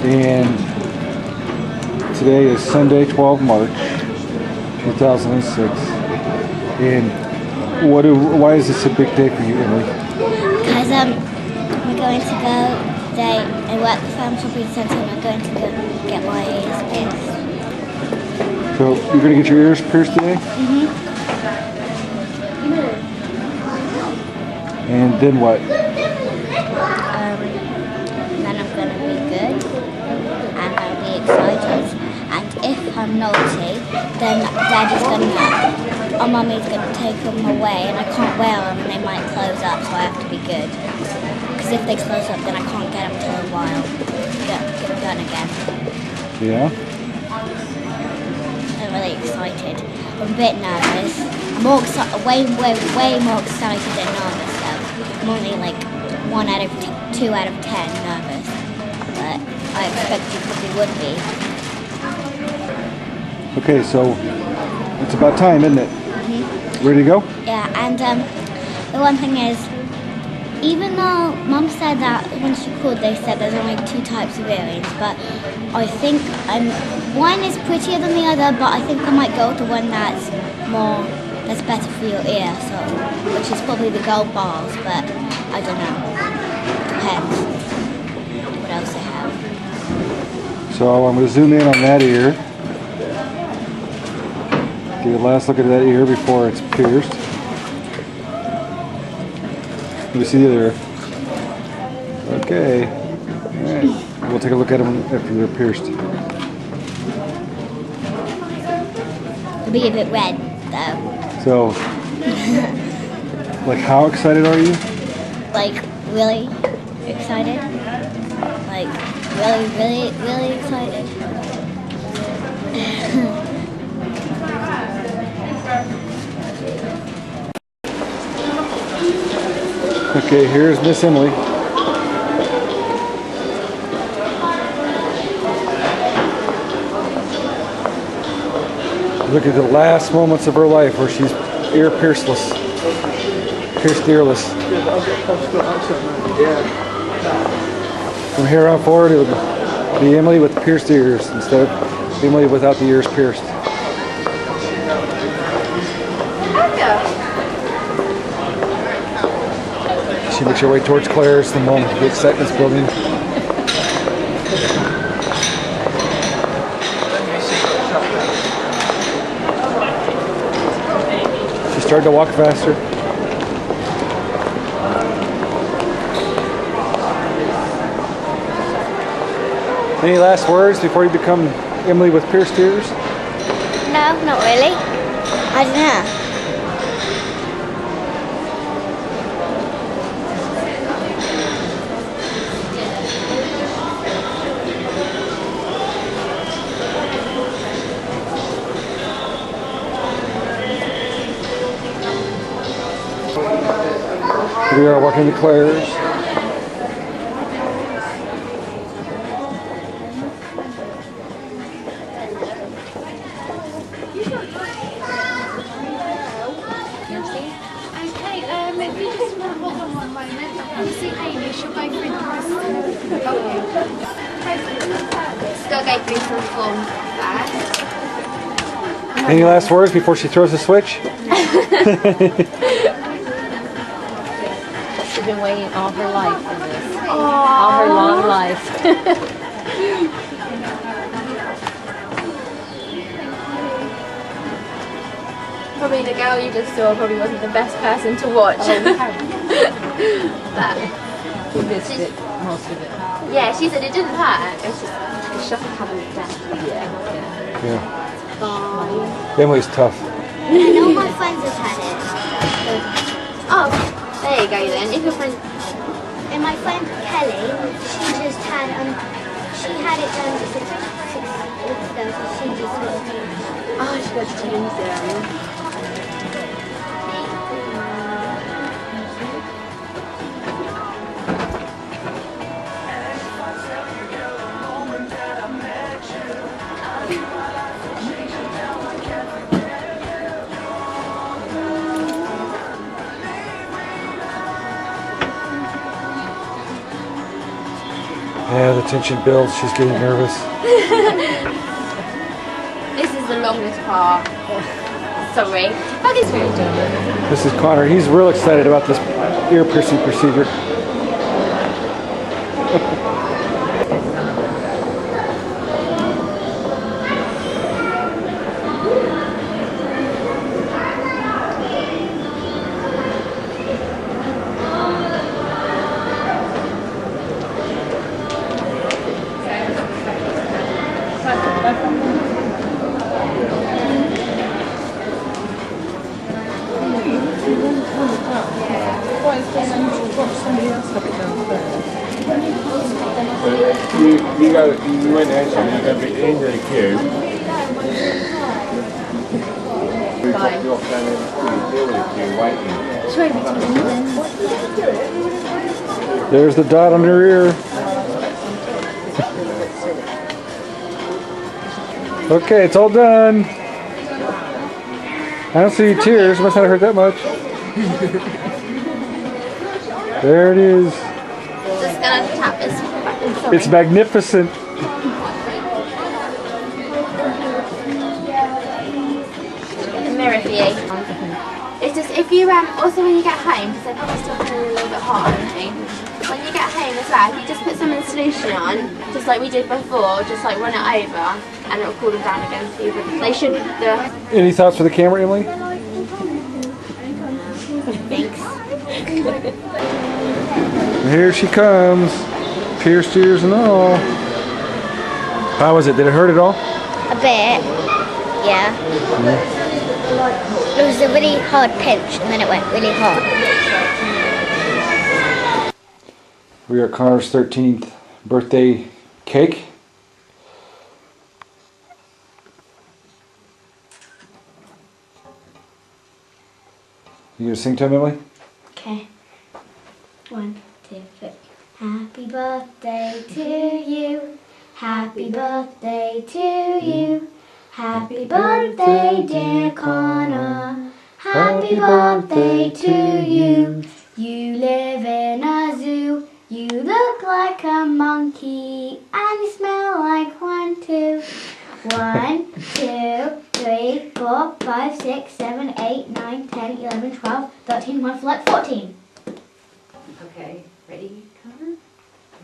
And today is Sunday, 12 March 2006. And why is this a big day for you, Emily? Because we're going to go today and work the farm shopping centre, and we're going to go get my ears pierced. So you're going to get your ears pierced today? Mm-hmm. And then what? Then I'm going to be good, and I'll be excited, and if I'm naughty, then Daddy's going to, or Mummy's going to take them away, and I can't wear them, and they might close up, so I have to be good. Because if they close up, then I can't get them till a while. Get them done again. Yeah? I'm really excited. I'm a bit nervous. I'm more excited, way more excited than nervous though. I'm only like 2 out of 10 nervous, but I expect you probably would be. Okay, so it's about time, isn't it? Mm-hmm. Ready to go? Yeah, and the one thing is, even though Mum said that when she called, they said there's only 2 types of earrings, but I think one is prettier than the other, but I think I might go with the one that's better for your ear, which is probably the gold bars, but I don't know. Depends what else they have. So I'm going to zoom in on that ear. Take a last look at that ear before it's pierced. Let me see the other ear. Okay. All right. We'll take a look at them after they're pierced. It'll be a bit red, though. So, like, how excited are you? Like, really excited? Like, really excited? Okay, here's Miss Emily. Look at the last moments of her life where she's ear pierceless. Pierced earless. From here on forward, it would be Emily with pierced ears instead of Emily without the ears pierced. She makes her way towards Claire's, the moment the excitement's building. She started to walk faster. Any last words before you become Emily with pierced ears? No, not really. I don't know. We are walking to Claire's. Okay, if you just want to hold on one moment, see Hayley, she'll go through the rest of the Still go through some form first. Any last words before she throws the switch? She's been waiting all her life for this. All her long life. Probably the girl you just saw probably wasn't the best person to watch. But you missed it, most of it. Yeah, she said it didn't hurt. It's just the shock of having it done. Yeah. Bye. Emily's tough. And all my friends have had it. Oh, there you go then. If your friend... And my friend Kelly, she just had she had it done 6 weeks ago, so she just sort of Oh, she got to change them. Yeah, the tension builds. She's getting nervous. This is the longest part. Sorry. Bug is very done. This is Connor. He's real excited about this ear piercing procedure. You went actually, you got the end of the queue. We've got your kind of deal with the queue waiting. There's the dot on your ear. Okay, it's all done. I don't see tears. Must not have hurt that much. There it is. Just gonna tap this button. It's magnificent. The mirror for you. It's just if you also when you get home, because they're probably still feeling a little bit hot, aren't they? When you get home as well, if you just put some solution on, just like we did before, just like run it over, and it'll cool them down again. So they should. Any thoughts for the camera, Emily? Thanks. And here she comes. Pierced ears and all. How was it? Did it hurt at all? A bit. Yeah. It was a really hard pinch and then it went really hot. We are at Connor's 13th birthday cake. You gonna sing to him, Emily? Okay. 1, 2, 3. Happy birthday to you. Happy birthday to you. Happy birthday, dear Connor. Happy birthday to you. You live in a zoo. You look like a monkey. And you smell like one too. 1, 2, 3, 4, 5, 6, 7, 8, 9, 10, 11, 12, 13, 1 for like 14. Okay, ready, Connor?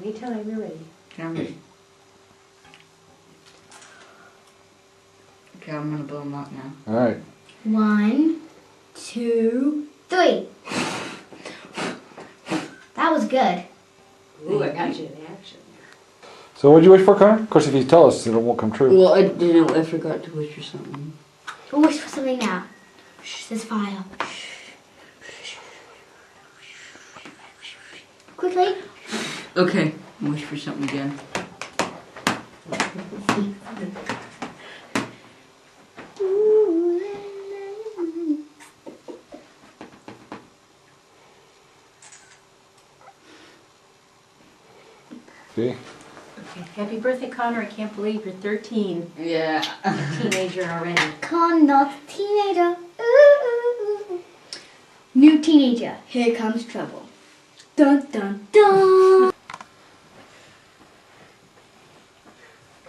Anytime you're ready. I'm ready. Okay, I'm gonna blow them up now. All right. 1, 2, 3. That was good. Ooh, I got you in action. So what'd you wish for, Connor? Of course, if you tell us, it won't come true. Well, I didn't. I forgot to wish for something. We'll wish for something now. Shh, there's fire. Quickly. Okay, wish for something again. See? Okay, happy birthday, Connor. I can't believe you're 13. Yeah. Teenager already. Connor, teenager. Ooh. New teenager. Here comes trouble. Dun dun dun.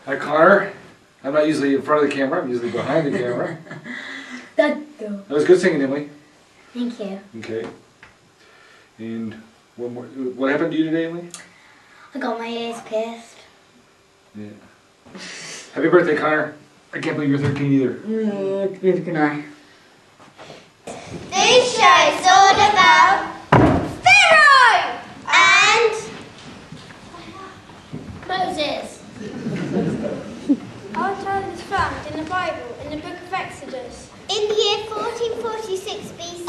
Hi, Connor. I'm not usually in front of the camera. I'm usually behind the camera. Dun dun. That was good singing, Emily. Thank you. Okay. And one more. What happened to you today, Emily? I got my ears pierced. Yeah. Happy birthday, Connor. I can't believe you're 13 either. Neither can I. This show is all about Pharaoh and Moses. Our child is found in the Bible, in the book of Exodus. In the year 1446 BC,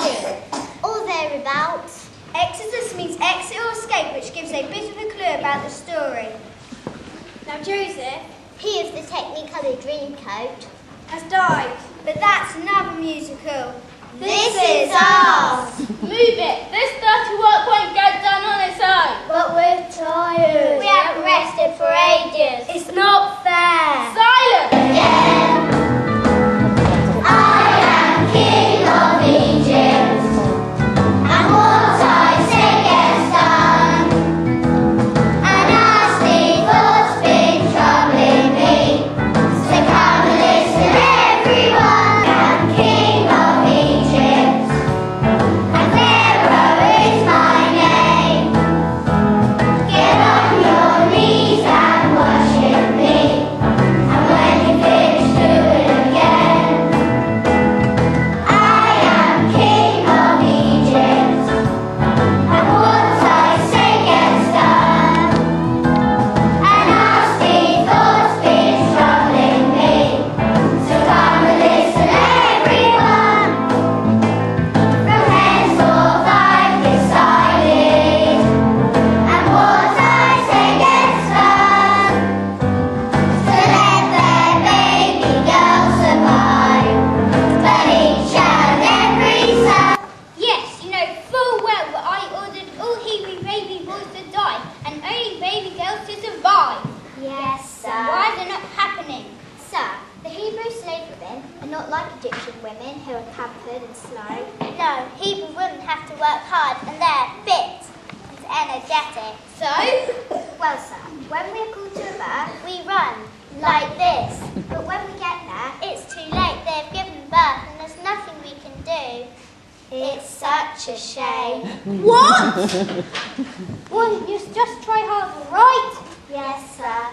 or thereabouts. Exodus means exit or escape, which gives a bit of a clue about the story. Now Joseph He of the Technicolor Dreamcoat has died, but that's another musical. This is ours. Move it! This dirty work won't get done on its own. But we're tired. We haven't rested for ages. It's not fair. Silence! I am King of Egypt, and what I say gets done. And ask me for like Egyptian women who are pampered and slow. No, Hebrew women have to work hard and they're fit and energetic. So? Well, sir, when we're called to a birth, we run like this. But when we get there, it's too late. They've given birth and there's nothing we can do. It's such a shame. What? Well, you just try harder, right? Yes, sir.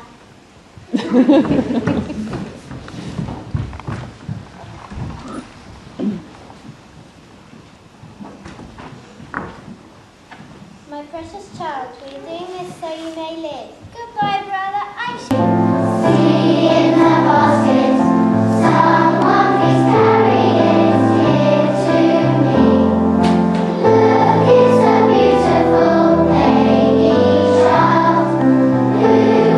My precious child, we're doing this so you may live. Goodbye, brother. I shall see in the basket. Someone please carry it here to me. Look, it's a beautiful baby child. Who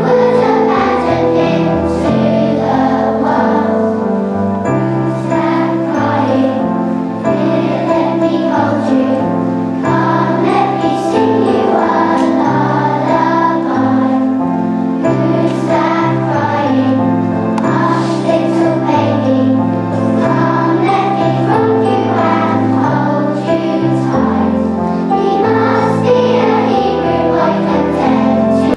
would abandon him to the world? Who's that crying? Here, let me hold you. Come, let me sing you a lullaby. Who's that crying? Hush, little baby. Come, let me rock you and hold you tight. He must be a Hebrew boy content to.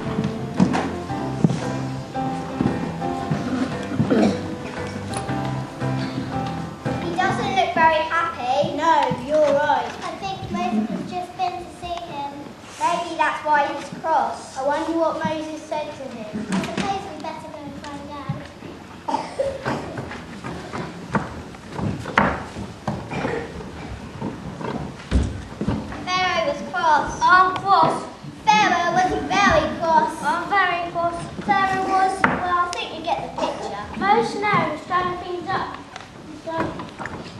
He doesn't look very happy. No, you're right. I think Moses has just been to see him. Maybe that's why he's cross. I wonder what Moses said to him. I suppose we better go and find out. Pharaoh was cross. I'm cross. Pharaoh was very cross. I'm very cross. Pharaoh was, well, I think you get the picture. Most now is throwing things up. So,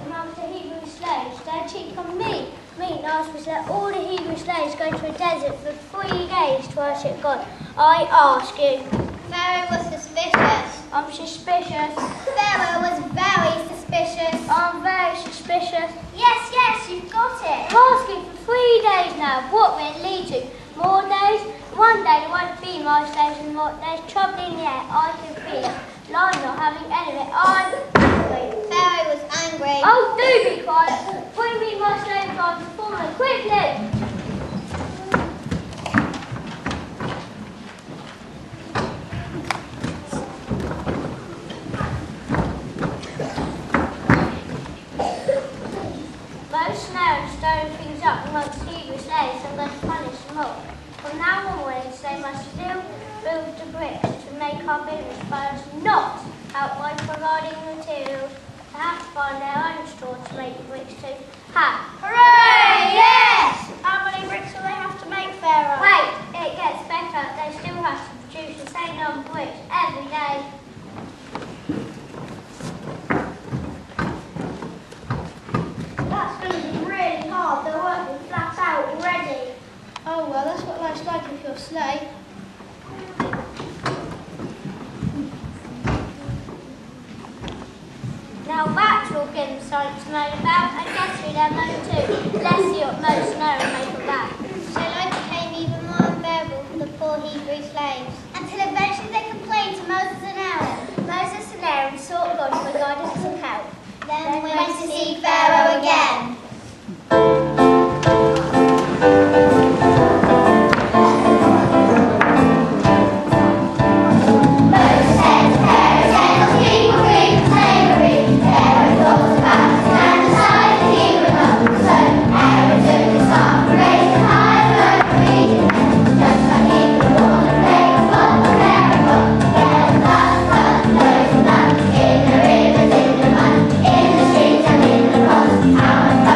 amongst the Hebrew slaves, they cheat on me. Me, Nazareth, let all the Hebrew slaves go to a desert for 3 days to worship God. I ask you. Pharaoh was suspicious. I'm suspicious. Pharaoh was very suspicious. I'm very suspicious. Yes, yes, you've got it. I'm asking for 3 days now. What will it lead to? More days? One day there won't be more slaves and more. There's trouble in the air. I can feel it. I'm not having any of it. I'm angry. Pharaoh was angry. Oh, do be quiet. Bring me my slave on before me quickly. Most now and stirring things up amongst Hebrew slaves, I'm going to punish them all. From now onwards, they must still build the bricks to make our business, but not out by providing materials. They have to find their own store to make the bricks too. Ha! Hooray! Yes! How many bricks do they have to make, Pharaoh? Wait, it gets better. They still have to produce the same number of bricks every day. That's going to be really hard. They're working flat out already. Oh, well, that's what life's like if you're a slave. Now that you'll give them something to moan about, and guess who they'll moan to? Let's see what most know and make them back. So life became even more unbearable for the poor Hebrew slaves. Until eventually they complained to Moses and Aaron. Moses and Aaron sought God for guidance and help. Then went to see Pharaoh again. Our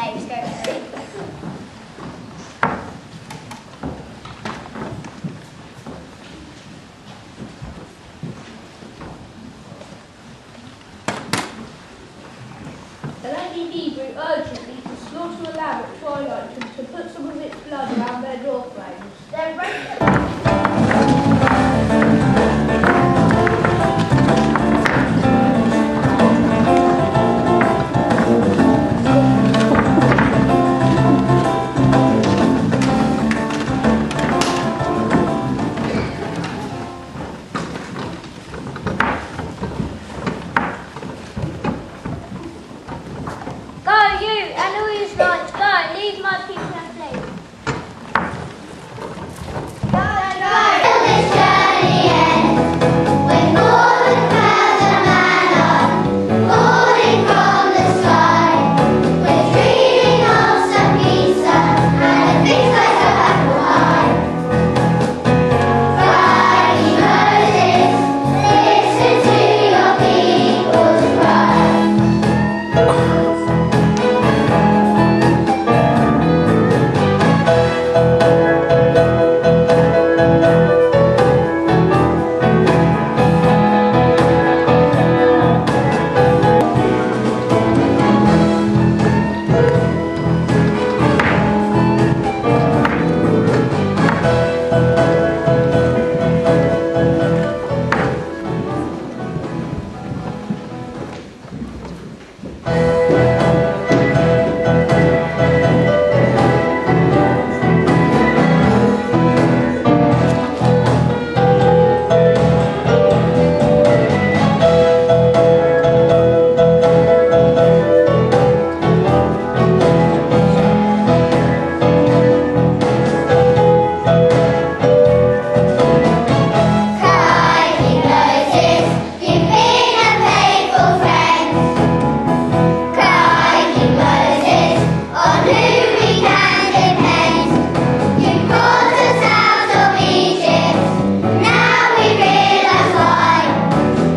slaves go free. The Lady Hebrew urgently to slaughter a lamb at twilight and to put some of its blood around their door frames. Then Go, you, and all you Israelites, go, leave my people and flee. till this journey ends, when golden clouds and manna falling from the sky, we're dreaming of some pizza and a big slice of apple pie. Crying Moses, listen to your people's cry. Crying Moses, you've been a faithful friend. Crying Moses, on whom we can depend. You brought us out of Egypt, now we realize why.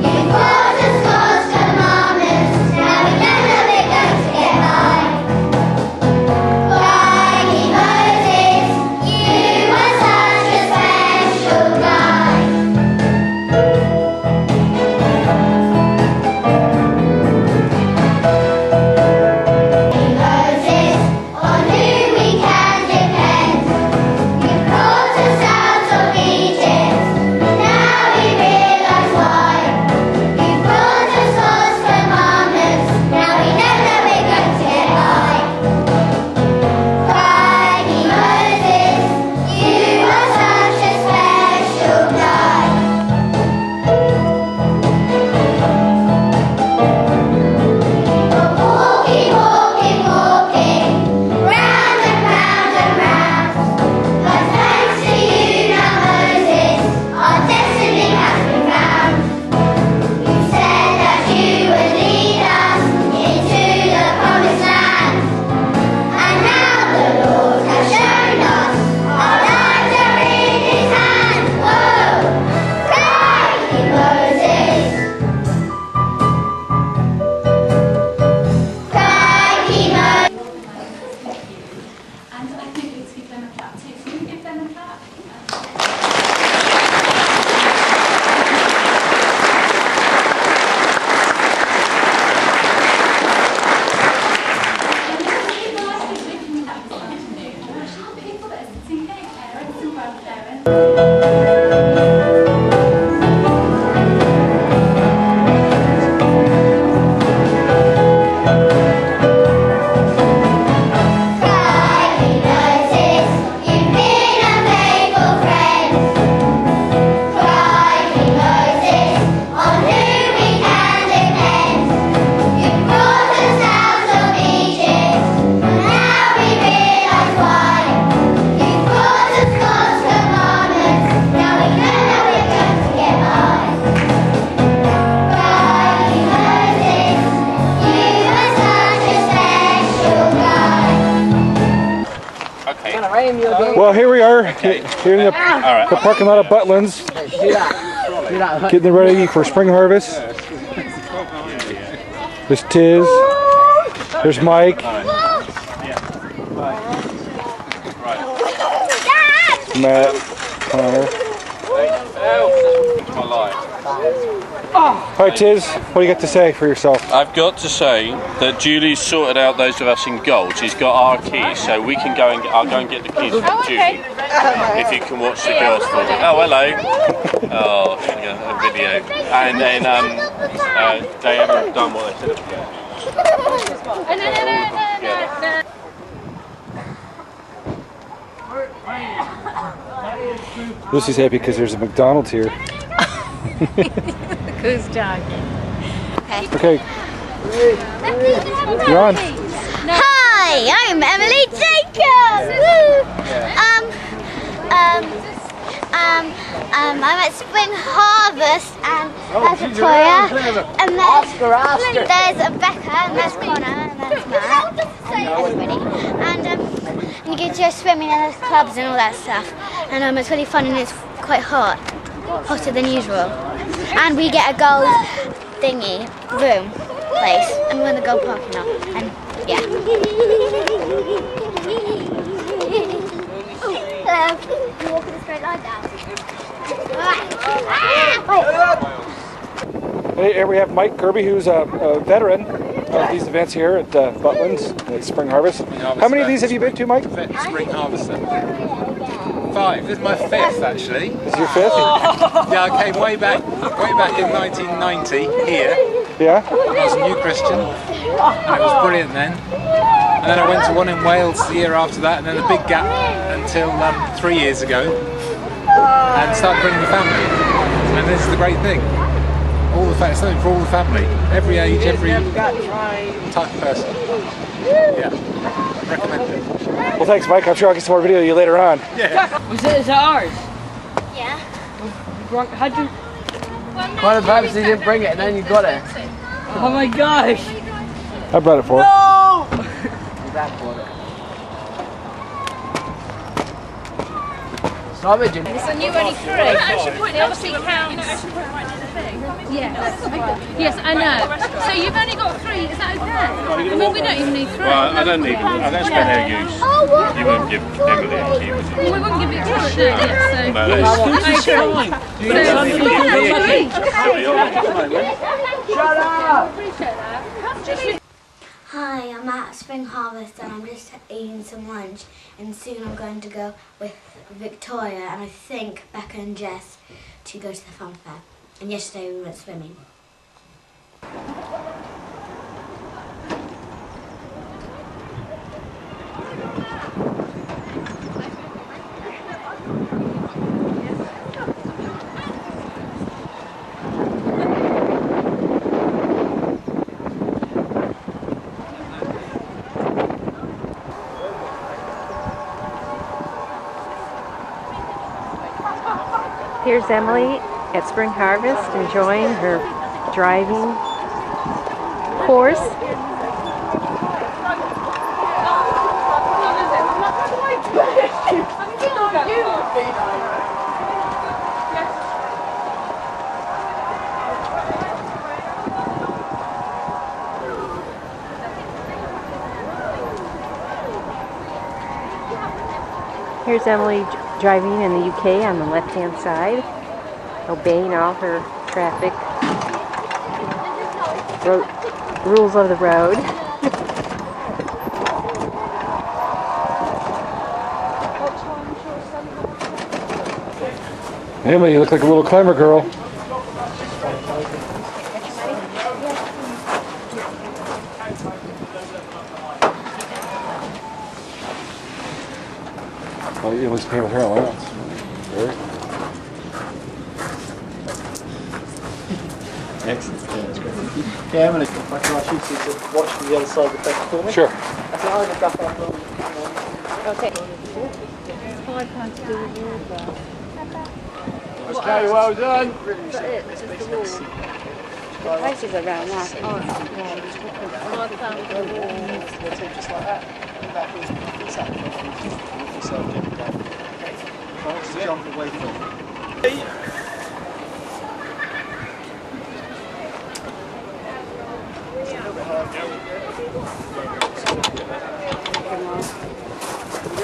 You brought us God's commandments, now we know that we're going to get by. Crying Moses, you were such a special guy. Moses, on whom we can depend. You brought us out of Egypt, now we realize why. You brought us God's commandments, now we know that we're going to get by. Crying Moses, you are such a special guy. Walking, walking, walking, round and round and round. But thanks to you now, Moses, our destiny has been found. You said that you would lead us into the promised land. And now the Lord has shown us our lives are in His hands. Whoa! Crying Moses. Crying Moses. And I think we need to give them a clap too. Can we give them a clap? Crying Moses, you've been a faithful friend. Crying Moses, on whom we can depend. You brought us out of Egypt, now we realize why. You brought us God's commandments, now we know that we're going to get by. Crying Moses, you are such a special guy. Well, here we are, here in the parking lot of Butlins, getting ready for spring harvest. There's Tiz, there's Mike, Matt, Connor. All right, Tiz, what do you got to say for yourself? I've got to say that Julie's sorted out those of us in gold. She's got our keys, so we can go and I'll go and get the keys from Julie. If you can watch the girls for me. Oh, hello. Oh, a video. And then they haven't done what they said. Lucy's happy because there's a McDonald's here. Who's talking? Okay. You're on. Hi, I'm Emily Jacobs. Woo! I'm at Spring Harvest and there's Victoria and there's Becca and there's Connor and there's Matt and everybody and you get to go swimming and there's clubs and all that stuff and it's really fun and it's quite hot, hotter than usual, and we get a gold thingy room place and we're in the gold parking lot and yeah. Hello. You walk in a straight line now. Hey, here we have Mike Kirby, who's a veteran of these events here at Butlins at Spring Harvest. How many of these have you been to, Mike? Spring Harvest. 5. This is my 5th, actually. This is your 5th? Yeah, I came way back in 1990 here. Yeah. I was a new Christian. And it was brilliant then. And then I went to one in Wales the year after that, and then a big gap until 3 years ago, and started bringing the family. And this is the great thing. All the something for all the family, every age, every type of person. Yeah, recommend it. Well, thanks, Mike. I'm sure I'll get some more video of you later on. Yeah. Is that ours? Yeah. How'd you? Well, perhaps you didn't bring it and then you got it. Oh my gosh! I brought it for her. No! That for it. Stop it, Jim. So you only 3. They obviously count. Yes. Yes, I know. So you've only got 3. Is that okay? I mean, we don't even need 3. Well, I don't need them. I don't spend their use. You won't give Emily a key, would you? Well, we wouldn't give it to her, do we? No, that's Shut up! Hi, I'm at Spring Harvest and I'm just eating some lunch and soon I'm going to go with Victoria and I think Becca and Jess to go to the fun fair. And yesterday we went swimming. Here's Emily at Spring Harvest enjoying her driving course. Here's Emily driving in the UK on the left-hand side, obeying all her traffic rules of the road. Emily, you look like a little climber girl. Well, you must pay with her allowance. Right? Excellent. Yeah, Emily, I can ask you to watch from the other side of the fence for me. Sure. I can either duck up or... Okay. Okay, well done. Prices around that. Just like that. Jump away from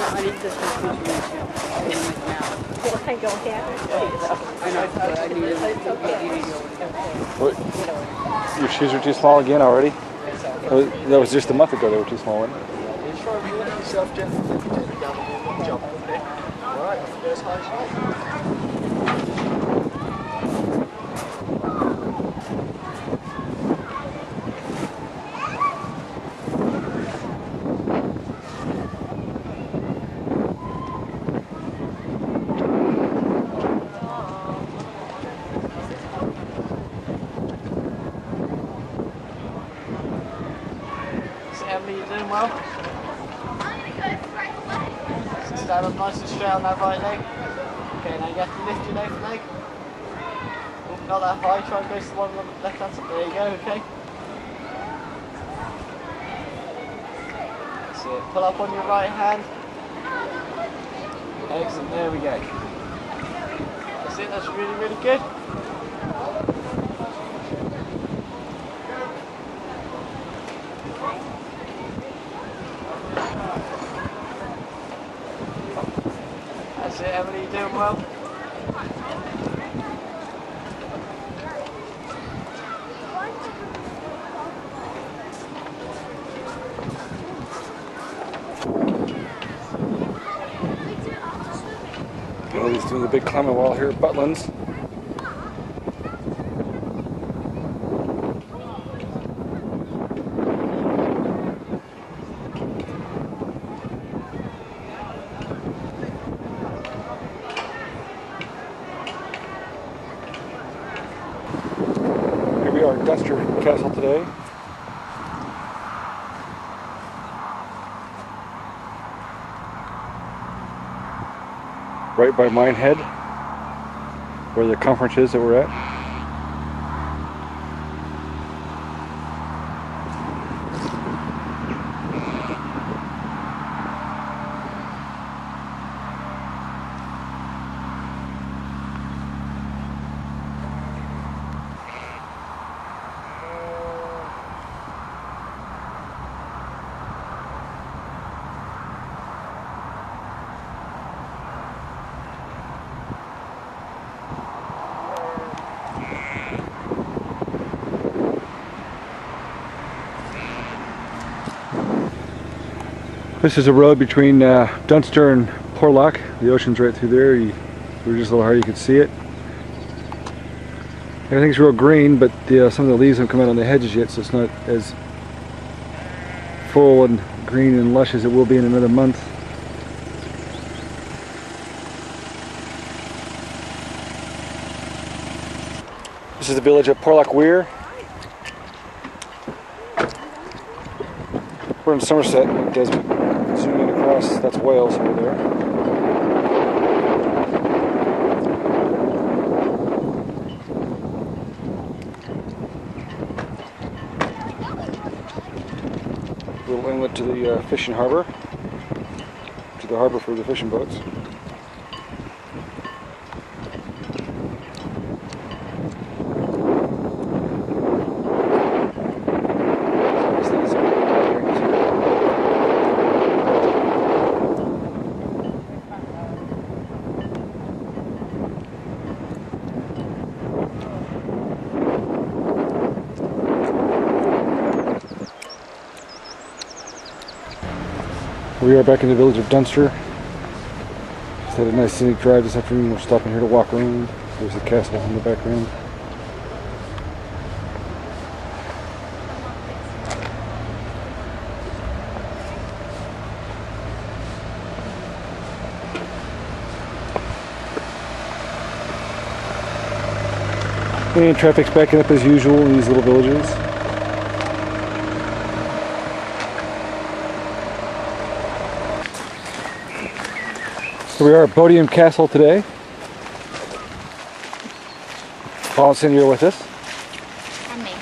I need this one to I don't have it. I know, but I need it. What? Your shoes are too small again already? Oh, that was just a month ago they were too small, weren't they? You try and relax yourself gently. Gently down the wall, jump. Okay. Alright, first high shot. Emily, you doing well? So stand up nice and straight on that right leg. Okay, now you have to lift your left leg. Oh, not that high, try and go to the one on the left hand side. There you go, okay? That's it. Pull up on your right hand. Excellent, there we go. That's it, that's really, really good. That's it, Emily, you doing well? Emily's doing the big climbing wall here at Butlins. Here we are at Dunster Castle today. Right by Minehead, where the conference is that we're at. This is a road between Dunster and Porlock. The ocean's right through there. We're just a little higher, you can see it. Everything's real green, but some of the leaves haven't come out on the hedges yet, so it's not as full and green and lush as it will be in another month. This is the village of Porlock Weir. We're in Somerset, Desmond. Zoom in across, that's Wales over there. Little inlet to the fishing harbour, to the harbour for the fishing boats. We are back in the village of Dunster. Just had a nice scenic drive this afternoon. We're stopping here to walk around. There's the castle in the background. And traffic's backing up as usual in these little villages. Here we are at Bodiam Castle today. Paul and Cindy are with us. And me.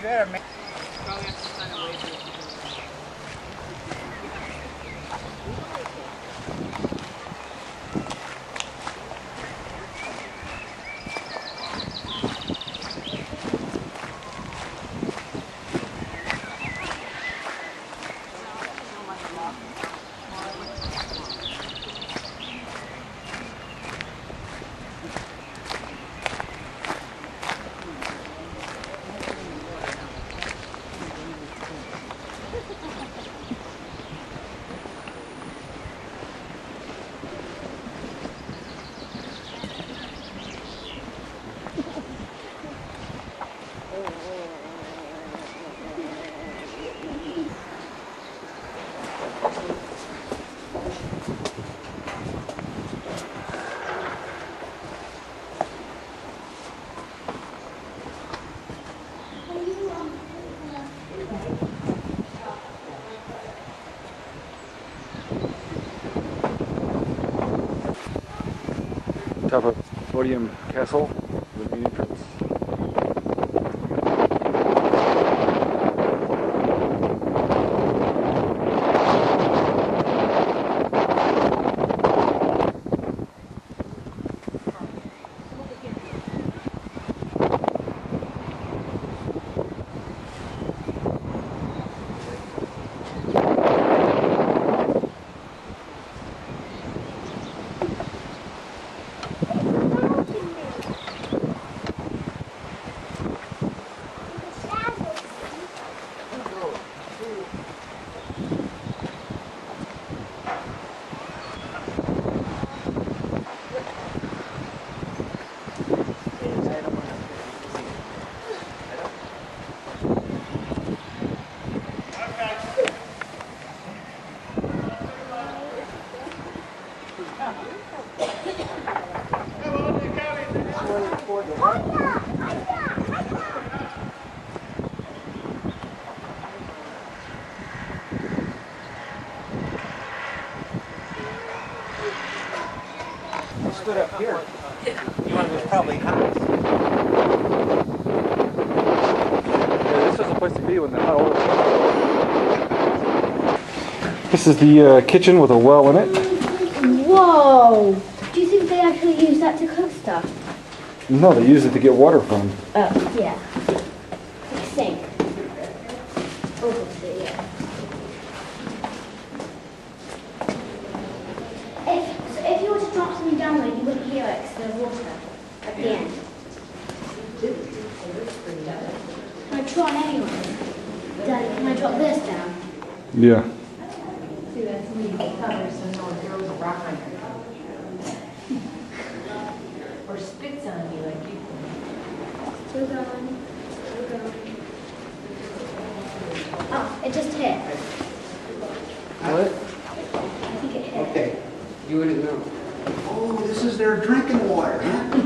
There, man. Top of Podium Castle, the main entrance. Stood up here. One was probably hot. Yeah, this was the place to be when the hot oil. This is the kitchen with a well in it. Whoa! Do you think they actually use that to cook stuff? No, they use it to get water from. Oh, yeah. Like sink. Obviously, yeah. If you were to drop something down there, you wouldn't hear it because there's water at the end. Can I try anyway? Daddy, can I drop this down? Yeah. See, that's me, cover, so no one throws a rock on you. Or spits on you like you. Still going. Still going. Oh, it just hit. What? I think it hit. Okay. You wouldn't know. Oh, this is their drinking water, huh?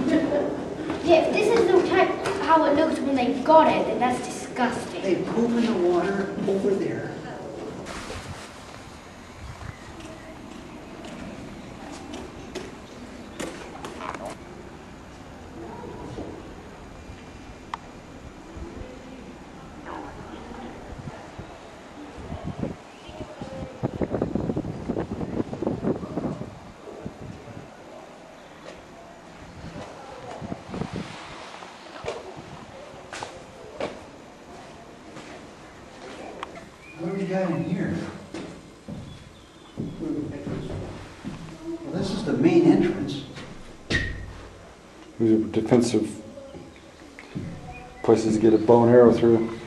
Yeah, if this is the type how it looks when they got it, then that's disgusting. They poop in the water over there. What do we got in here? Well, this is the main entrance. These are defensive places to get a bow and arrow through.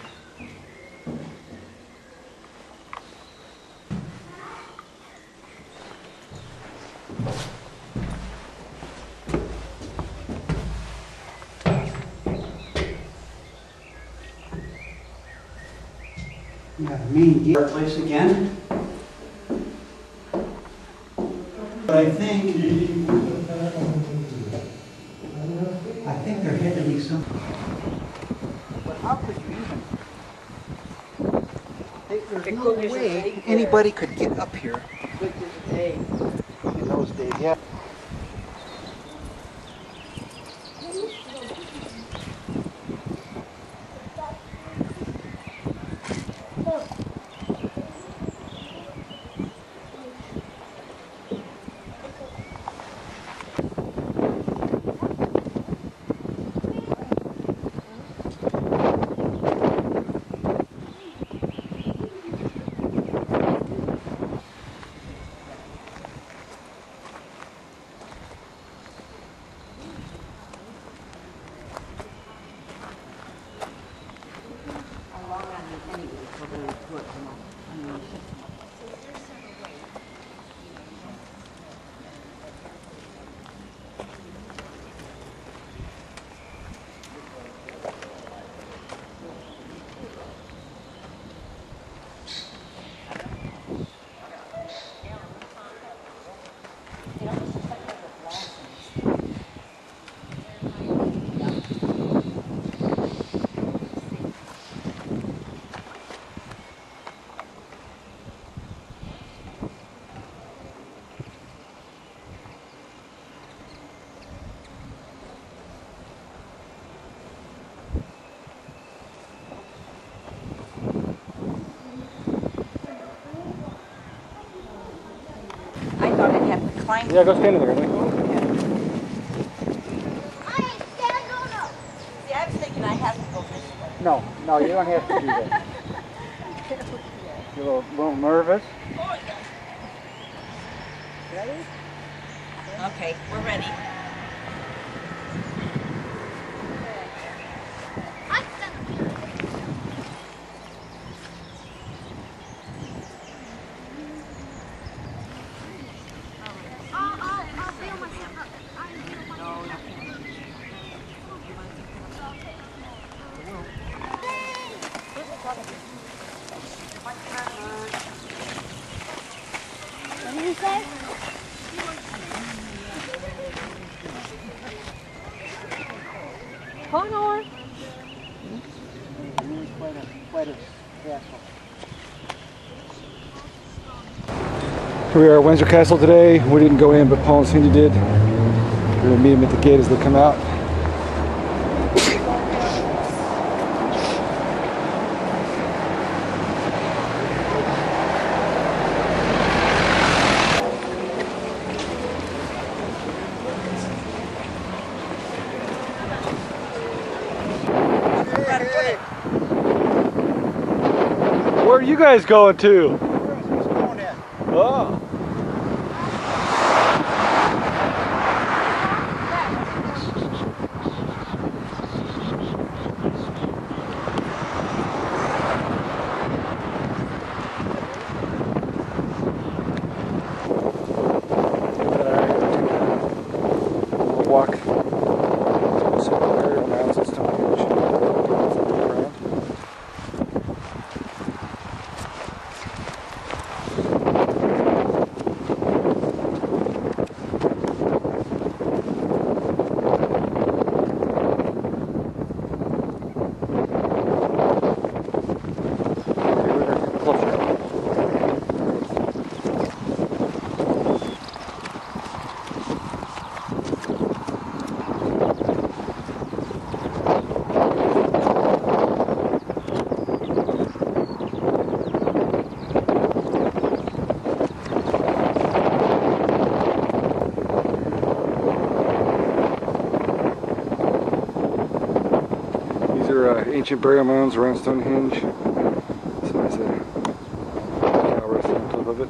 We got a main gate place again. But I think there had to be some. But how could you even? There's no way anybody could get up here in those days. Yeah. Yeah, go stand in there. See, I was thinking I have to go this way. No, you don't have to do that. You're a little nervous. Ready? Okay, we're ready. What did you say? Connor. Quite a castle. Here we are at Windsor Castle today. We didn't go in, but Paul and Cindy did. We're going to meet them at the gate as they come out. Where are you guys going to? Oh. We'll walk. Ancient burial mounds around Stonehenge. So it's a of it.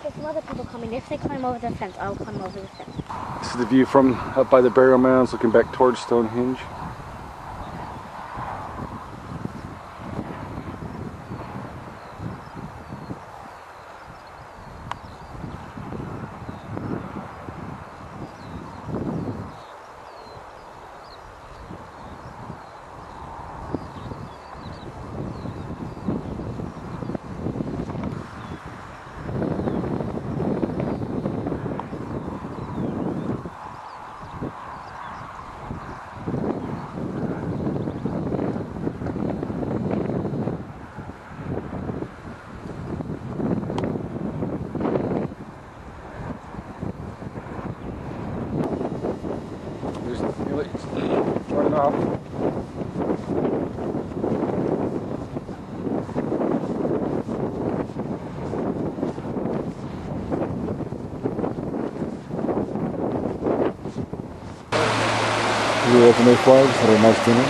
There's some other people coming. If they climb over the fence, I'll climb over the fence. This is the view from up by the burial mounds looking back towards Stonehenge. Turning off. We opened their flags, had a nice dinner.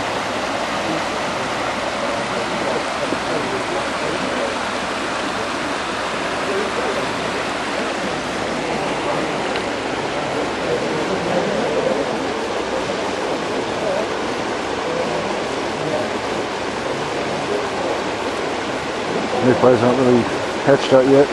Mayflies aren't really hatched out yet.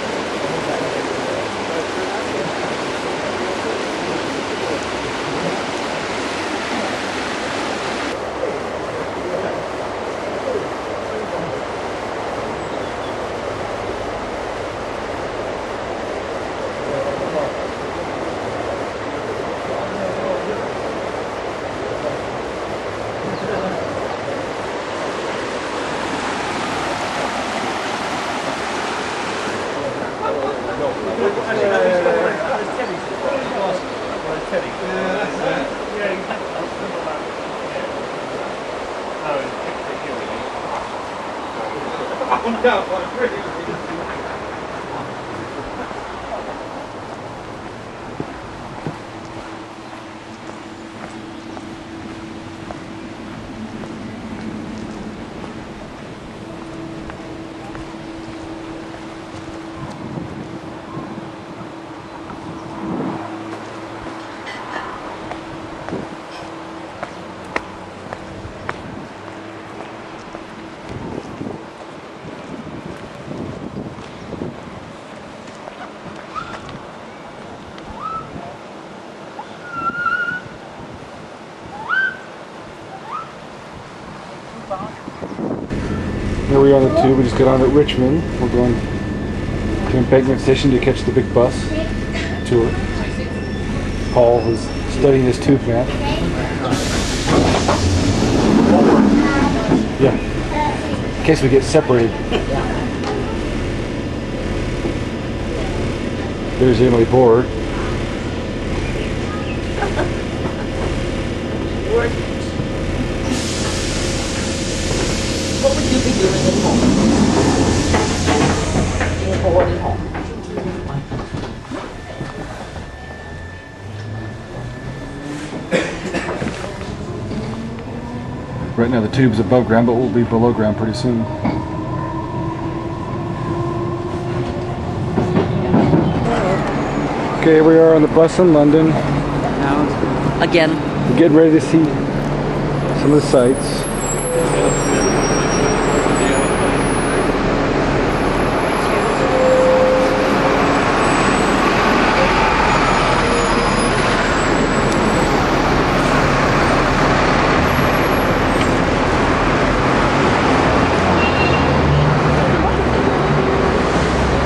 Here we are on the tube. We just got on at Richmond. We're going to Embankment Station to catch the big bus tour. Paul is studying his tube map. Yeah, in case we get separated. There's Emily Board. What would you be doing at home? Being bored at home. Right now the tube's above ground, but we'll be below ground pretty soon. Okay, here we are on the bus in London. Again. We're getting ready to see some of the sights.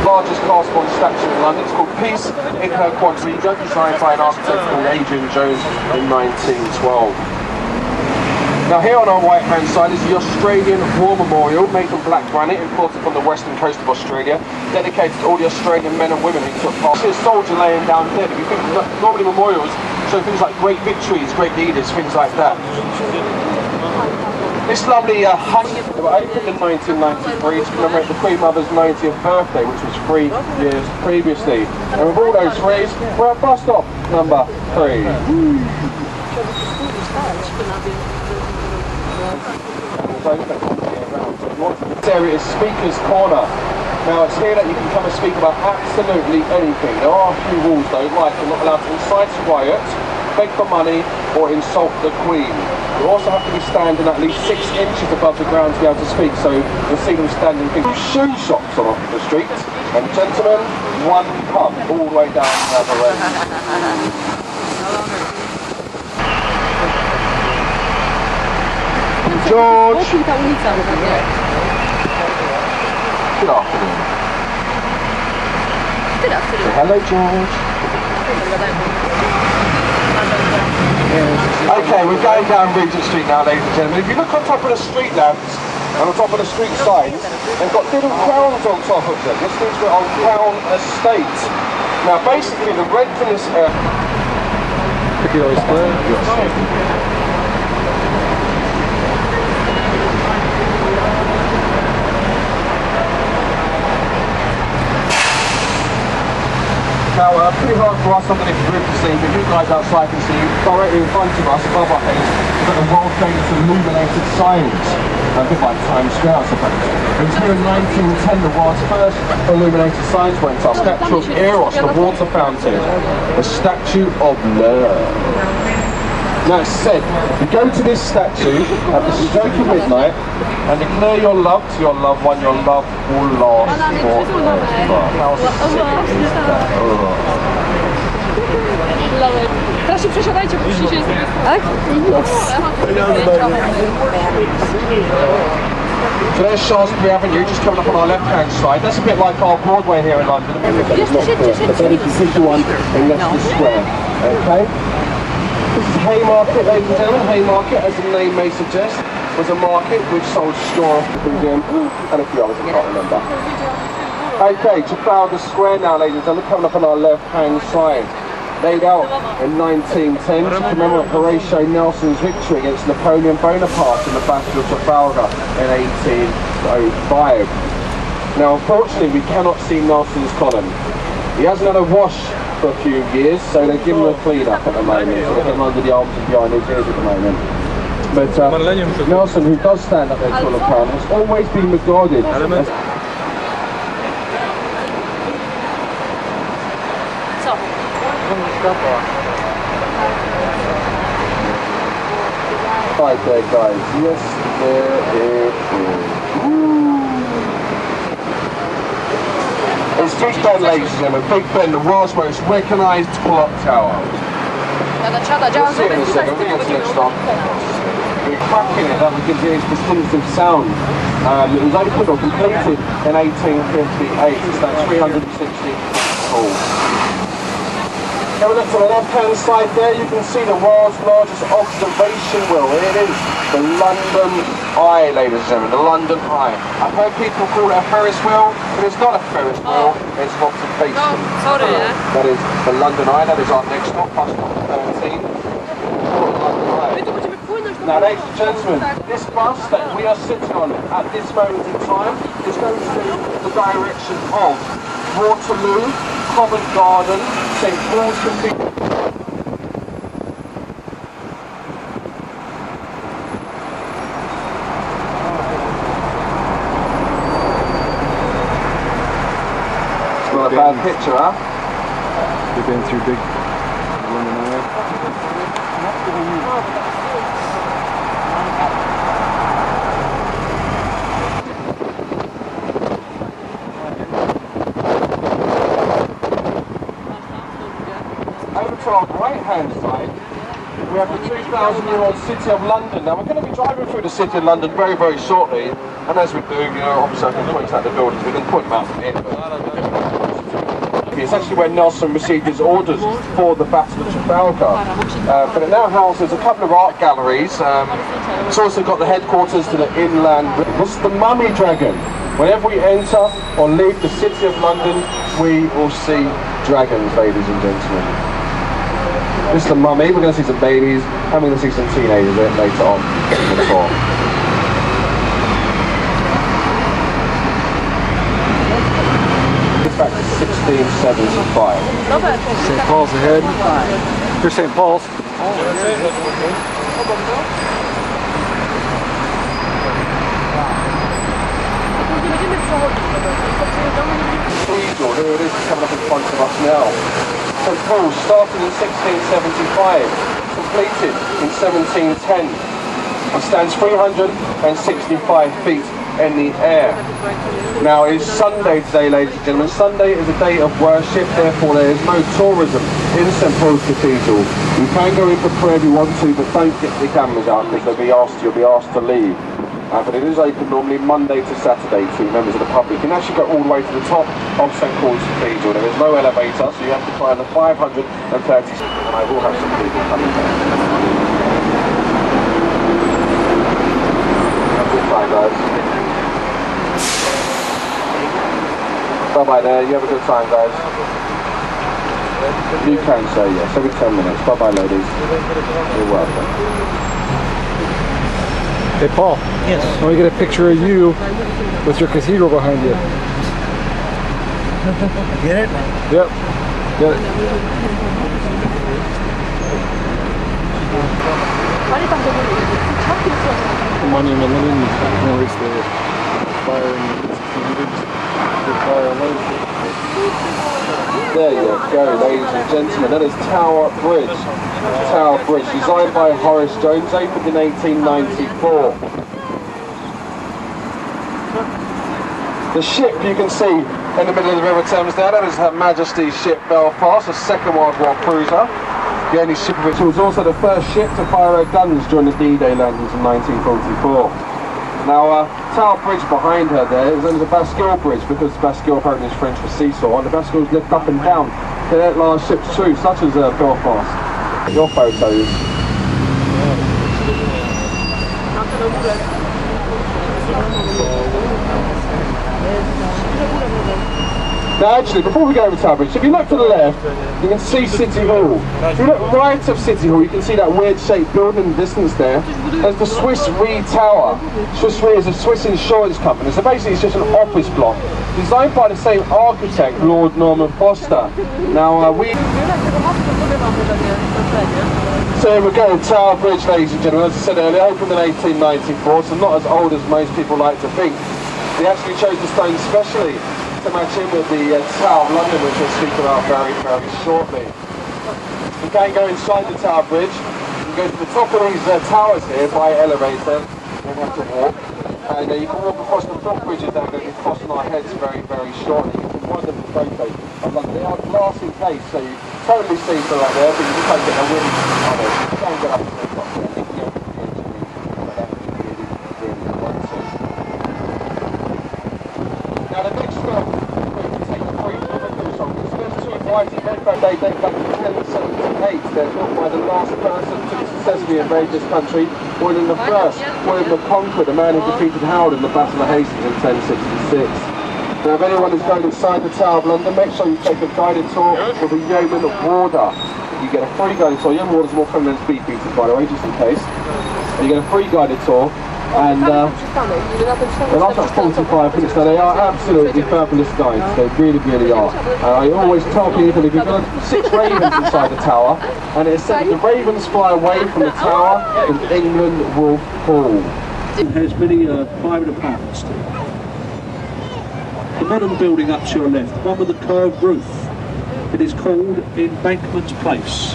Largest class 1 statue in London. It's called Peace in her Quadriga, designed by an architect called Adrian Jones in 1912. Now here on our right hand side is the Australian War Memorial, made from black granite, imported from the western coast of Australia, dedicated to all the Australian men and women who took part. There's a soldier laying down dead. If you think normally memorials show things like great victories, great leaders, things like that. This lovely hut was opened in 1993 to commemorate the Queen Mother's 90th birthday, which was 3 years previously. And with all those threes, we're at bus stop number 3. zone that comes here around. So if you want to, this area is Speaker's Corner. Now it's here that you can come and speak about absolutely anything. There are a few rules though, like you're not allowed to incite riots, beg for money, or insult the Queen. You also have to be standing at least 6 inches above the ground to be able to speak, so you'll see them standing in shoe shops on the street. And gentlemen, 1 pub all the way down the other end. George! Good afternoon. Good afternoon. Hello, George. Okay, we're going down Regent Street now, ladies and gentlemen. If you look on top of the street lamps and on top of the street signs, they've got little crowns on top of them. This means we're on Crown Estate. Now, basically, the rent in this area. Now, pretty hard for us underneath the roof to see, but you guys outside can see directly in front of us, above our heads, we've got the world famous illuminated signs. A bit like Times Square, I suppose. It was here in 1910 the world's first illuminated signs went up. Statue of Eros, the water fountain. The statue of love. Now it's said, you go to this statue at the stroke of midnight and declare your love to your loved one, your love will last forever. How sick is that? Teraz się przesiadajcie, bo musicie... Tak? So there's Shaftesbury Avenue, just coming up on our left-hand side. That's a bit like our Broadway here in London. It's not the 31 in Leicester Square. Okay? This is Haymarket, ladies and gentlemen. Haymarket, as the name may suggest, was a market which sold straw, and a few others, I can't remember. Okay, Trafalgar Square now, ladies and gentlemen, coming up on our left-hand side. Laid out in 1910 to commemorate Horatio Nelson's victory against Napoleon Bonaparte in the Battle of Trafalgar in 1805. Now, unfortunately, we cannot see Nelson's column. He hasn't had a wash for a few years, so they give him a clean-up at the moment. So they get him under the arms and behind his ears at the moment. But Nelson, who does stand up there full of crown, has always been regarded as... Right there, guys. Yes, there it is. It's Big Ben, ladies and gentlemen. Big Ben, the world's most recognised clock tower. We'll see it in a second. We'll get to the next stop. We're cracking it up. We can hear its distinctive sound. It was opened or completed in 1858. It's about 360 tall. Have a look to the left-hand side there, you can see the world's largest observation wheel. It is the London Eye, ladies and gentlemen, the London Eye. I've heard people call it a Ferris wheel, but it's not a Ferris wheel, it's an observation wheel. That is the London Eye, that is our next stop, bus number 13. Now, ladies and gentlemen, this bus that we are sitting on at this moment in time is going to the direction of Waterloo, Covent Garden, St Paul's Cathedral. It's not a bad picture, huh? We've been through big London Eye. On the right-hand side, we have the 2,000-year-old City of London. Now, we're going to be driving through the City of London very, very shortly, and as we do, you know, obviously I can point out the buildings, we can point them out from here. It's actually where Nelson received his orders for the Battle of Trafalgar. But it now houses a couple of art galleries. It's also got the headquarters to the Inland. This is the Mummy Dragon. Whenever we enter or leave the City of London, we will see dragons, ladies and gentlemen. This is the Mummy. We're going to see some babies, and we're going to see some teenagers later on in the tour. It's back to 1675. St. Paul's ahead. Here's St. Paul's. Cathedral, here it is coming up in front of us now. St Paul's started in 1675, completed in 1710, and stands 365 feet in the air. Now it's Sunday today, ladies and gentlemen. Sunday is a day of worship, therefore there is no tourism in St Paul's Cathedral. You can go in for prayer if you want to, but don't get the cameras out because you'll be asked to leave. But it is open normally Monday to Saturday to members of the public. You can actually go all the way to the top of St Paul's Cathedral. There is no elevator, so you have to climb the 530 steps, and I will have some people coming there. Have a good time, guys. Bye-bye there, you have a good time, guys. You can say yes, every 10 minutes. Bye-bye, ladies. You're welcome. Hey Paul. Yes. I want to get a picture of you with your cathedral behind you. Get it? Yep. Get it. Monument commemorates the fire and the fire alone. There you go, ladies and gentlemen. That is Tower Bridge. Tower Bridge, designed by Horace Jones, opened in 1894. The ship you can see in the middle of the River Thames there, that is Her Majesty's ship Belfast, a Second World War cruiser. The only ship of it was also the first ship to fire her guns during the D-Day landings in 1944. Now, Tower Bridge behind her there is known as the Bastille Bridge because Bastille apparently is French for seesaw, and the Bastilles lift up and down to let large ships through, such as Belfast. Your photos. Now actually, before we go over Tower Bridge, if you look to the left, you can see City Hall. If you look right of City Hall, you can see that weird shaped building in the distance there. There's the Swiss Re Tower. Swiss Re is a Swiss insurance company, so basically it's just an office block, designed by the same architect, Lord Norman Foster. Now so here we go, Tower Bridge, ladies and gentlemen. As I said earlier, opened in 1894, so not as old as most people like to think. They actually chose the stone specially to match in with the Tower of London, which we'll speak about very, very shortly. You can go inside the Tower Bridge. You can go to the top of these towers here by elevator. You have to walk. And you can walk across the footbridges that are going to be crossing our heads very, very shortly. You can find them in photos of London. They are glass encased, so you totally see through out there, but you just don't get a wind on it. You can't get up to the top there. You can go to the edge but that would be really wanted. Now the next we can take a 3 kilometre song. There's two writing headphones. They date back to 1078. They're built by the last person to successfully invade this country, William the First, William the Conqueror, the man who defeated Howard in the Battle of Hastings in 1066. Now if anyone is going inside the Tower of London, make sure you take a guided tour with a yeoman warder. You get a free guided tour. Yeoman warders are more common than speed beaters, by the way, just in case. And you get a free guided tour, and they last about 45 minutes. Now they are absolutely fabulous guides, they really, really are. I always tell people, if you've got 6 ravens inside the tower, and it said the ravens fly away from the tower, and England will fall. It has many private apartments. The modern building up to your left, one with a curved roof. It is called Embankment Place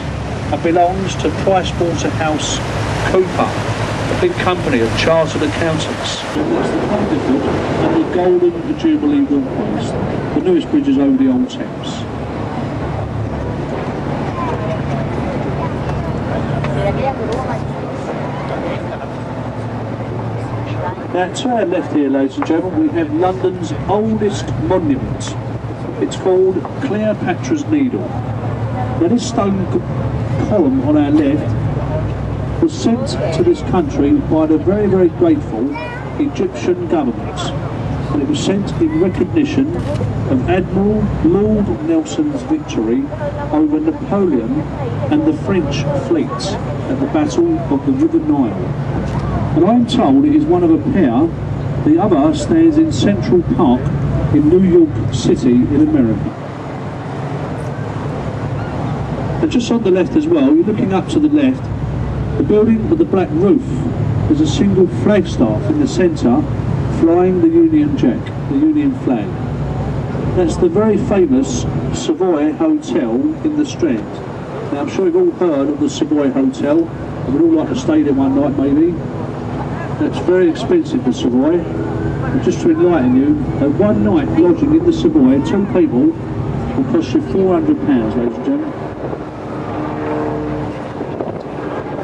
and belongs to Pricewaterhouse Cooper, a big company of chartered accountants. That's the Pontyfoot and the Golden Jubilee Walk Bridge. The newest bridge is over the Old Thames. Now to our left here, ladies and gentlemen, we have London's oldest monument. It's called Cleopatra's Needle. Now this stone column on our left was sent to this country by the very, very grateful Egyptian government. And it was sent in recognition of Admiral Lord Nelson's victory over Napoleon and the French fleet at the Battle of the River Nile. And I'm told it is one of a pair. The other stands in Central Park in New York City in America. And just on the left as well, you're looking up to the left, the building with the black roof, there's a single flagstaff in the centre flying the Union Jack, the Union flag. That's the very famous Savoy Hotel in the Strand. Now I'm sure you've all heard of the Savoy Hotel, and we'd all like to stay there one night maybe. That's very expensive, the Savoy. And just to enlighten you, one night lodging in the Savoy, 2 people, will cost you £400, ladies and gentlemen.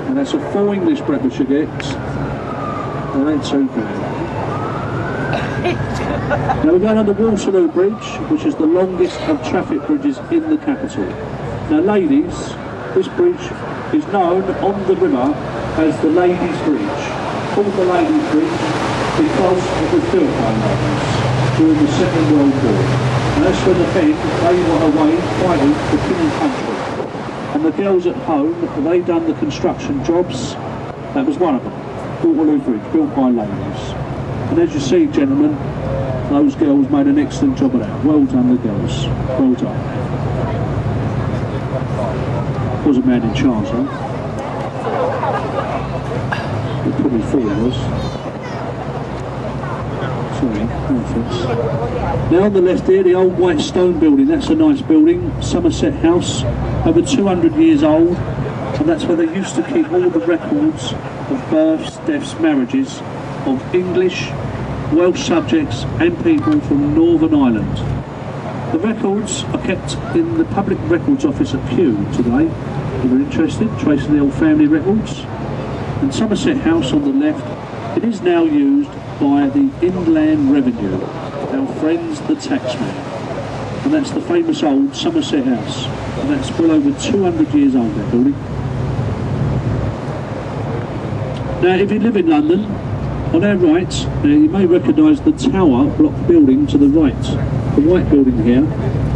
And that's a full English breakfast you get. And ain't too bad. Now we're going on the Waterloo Bridge, which is the longest of traffic bridges in the capital. Now ladies, this bridge is known on the river as the Ladies' Bridge. Called the Ladies' Bridge because it was built by ladies during the Second World War. And that's when the men, they were away fighting the King and Country. And the girls at home, they done the construction jobs. That was one of them. Waterloo Bridge, built by ladies. And as you see, gentlemen, those girls made an excellent job of that. Well done, the girls. Well done. Was a man in charge, though. It probably thought it was. Sorry, no offence. Now on the left here, the old white stone building. That's a nice building. Somerset House, over 200 years old. And that's where they used to keep all the records of births, deaths, marriages of English, Welsh subjects and people from Northern Ireland. The records are kept in the Public Records Office at Kew today. If you're interested, tracing the old family records. And Somerset House on the left, it is now used by the Inland Revenue, our friends the taxman. And that's the famous old Somerset House. And that's well over 200 years old, that building. Now if you live in London, on our right, you may recognise the tower block building to the right. The white building here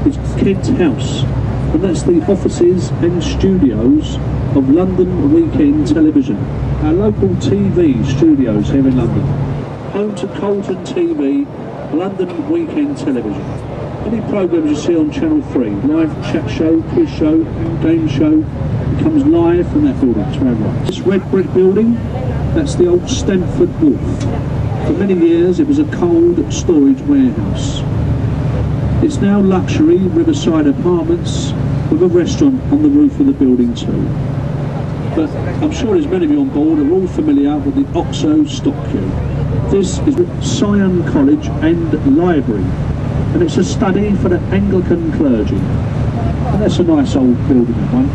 is Kent House, and that's the offices and studios of London Weekend Television, our local TV studios here in London. Home to Colton TV, London Weekend Television. Any programmes you see on Channel 3, live chat show, quiz show, game show, it comes live from that building to our right. This red brick building, that's the old Stamford Wharf. For many years it was a cold storage warehouse. It's now luxury riverside apartments with a restaurant on the roof of the building too. But I'm sure there's many of you on board are all familiar with the Oxo Stock Queue. This is Sion College and Library, and it's a study for the Anglican clergy. And that's a nice old building, that one.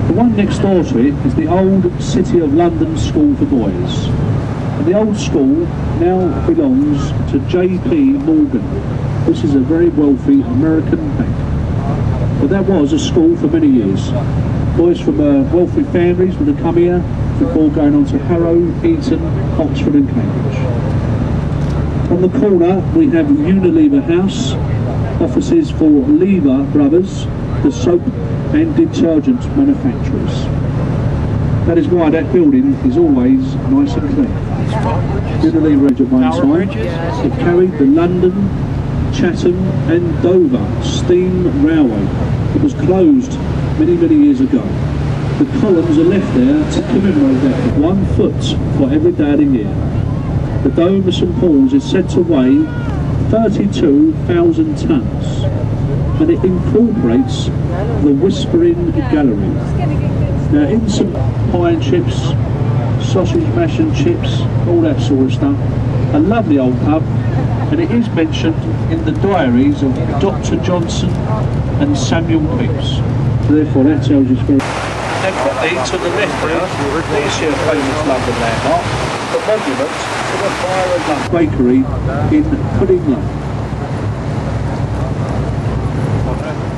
The one next door to it is the old City of London School for Boys. And the old school now belongs to J.P. Morgan. This is a very wealthy American bank. But that was a school for many years. Boys from wealthy families would have come here before going on to Harrow, Eton, Oxford and Cambridge. On the corner we have Unilever House, offices for Lever Brothers, the soap and detergent manufacturers. That is why that building is always nice and clean. Unilever at one time, it carried the London, Chatham and Dover steam railway. It was closed many years ago. The columns are left there to commemorate that, 1 foot for every day of the year. The Dome of St Paul's is said to weigh 32,000 tonnes, and it incorporates the Whispering Gallery. Now in some pie and chips, sausage mash and chips, all that sort of stuff, a lovely old pub, and it is mentioned in the diaries of Dr. Johnson and Samuel Pepys. So therefore that tells you it's very... Now quickly to the left there, there's your famous London landmark, the monument to the Fire and London Bakery in Pudding Lane.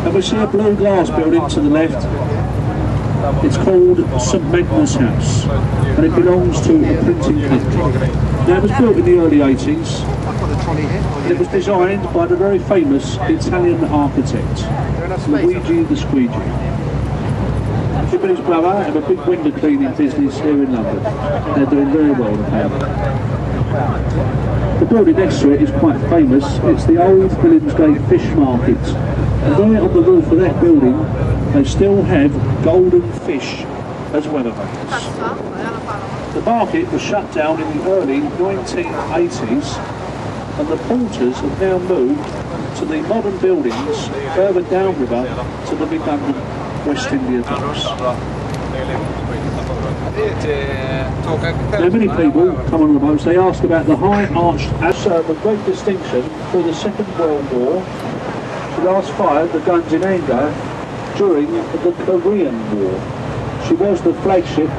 And we see a blue glass building to the left. It's called St Magnus House, and it belongs to the printing company. Now it was built in the early 80s, and it was designed by the very famous Italian architect, Luigi the Squeegee. Him and his brother have a big window cleaning business here in London. They're doing very well apparently. The building next to it is quite famous. It's the old Billingsgate Fish Market. And there on the roof of that building, they still have golden fish as weathervanes. The market was shut down in the early 1980s, and the porters have now moved to the modern buildings further downriver to the redundant West India Docks. Now, many people come on the boats, they ask about the high arched as of great distinction through the Second World War. She last fired the guns in anger during the Korean War. She was the flagship